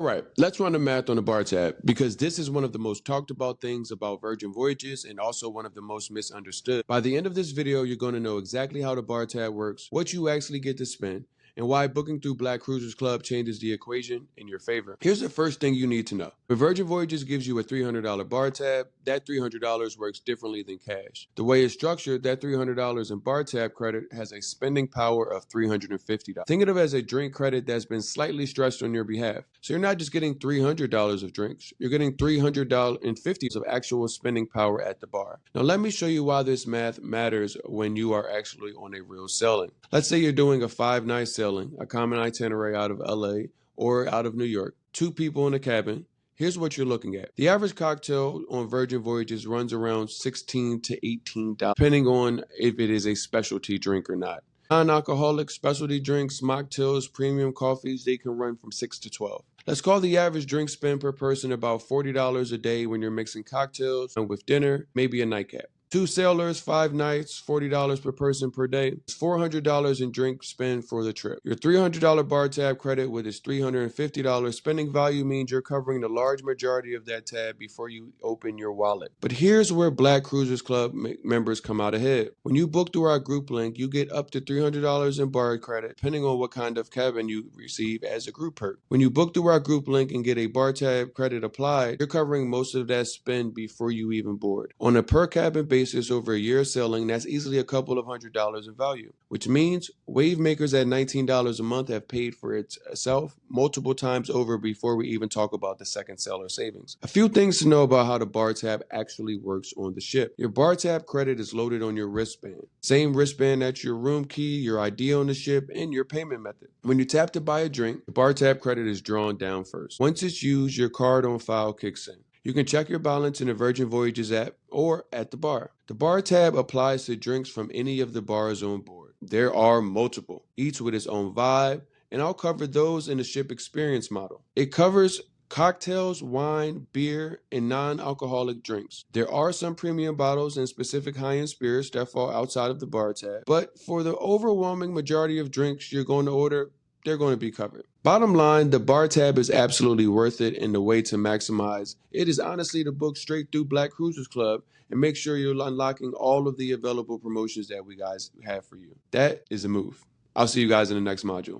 All right, let's run the math on the bar tab because this is one of the most talked about things about Virgin Voyages and also one of the most misunderstood. By the end of this video, you're going to know exactly how the bar tab works, what you actually get to spend, and why booking through Black Cruisers Club changes the equation in your favor. Here's the first thing you need to know. When Virgin Voyages gives you a $300 bar tab, that $300 works differently than cash. The way it's structured, that $300 in bar tab credit has a spending power of $350. Think of it as a drink credit that's been slightly stretched on your behalf. So you're not just getting $300 of drinks, you're getting $350 of actual spending power at the bar. Now let me show you why this math matters when you are actually on a real sailing. Let's say you're doing a 5-night sailing, a common itinerary out of LA or out of New York, 2 people in a cabin. Here's what you're looking at. The average cocktail on Virgin Voyages runs around $16 to $18, depending on if it is a specialty drink or not. Non-alcoholic specialty drinks, mocktails, premium coffees, they can run from $6 to $12. Let's call the average drink spend per person about $40 a day when you're mixing cocktails and with dinner, maybe a nightcap. 2 sailors, 5 nights, $40 per person per day. It's $400 in drink spend for the trip. Your $300 bar tab credit with its $350 spending value means you're covering the large majority of that tab before you open your wallet. But here's where Black Cruisers Club members come out ahead. When you book through our group link, you get up to $300 in bar credit, depending on what kind of cabin you receive as a group perk. When you book through our group link and get a bar tab credit applied, you're covering most of that spend before you even board. On a per cabin basis, over a year of sailing, that's easily a couple of $100s in value, which means wave makers at $19 a month have paid for itself multiple times over before we even talk about the second sailor savings. A few things to know about how the bar tab actually works on the ship. Your bar tab credit is loaded on your wristband. Same wristband that's your room key, your ID on the ship, and your payment method. When you tap to buy a drink, the bar tab credit is drawn down first. Once it's used, your card on file kicks in. You can check your balance in the Virgin Voyages app or at the bar. The bar tab applies to drinks from any of the bars on board. There are multiple, each with its own vibe, and I'll cover those in the ship experience model. It covers cocktails, wine, beer, and non-alcoholic drinks. There are some premium bottles and specific high-end spirits that fall outside of the bar tab, but for the overwhelming majority of drinks you're going to order, they're going to be covered. Bottom line, the bar tab is absolutely worth it, and the way to maximize it is honestly to book straight through Black Cruisers Club and make sure you're unlocking all of the available promotions that we guys have for you. That is a move. I'll see you guys in the next module.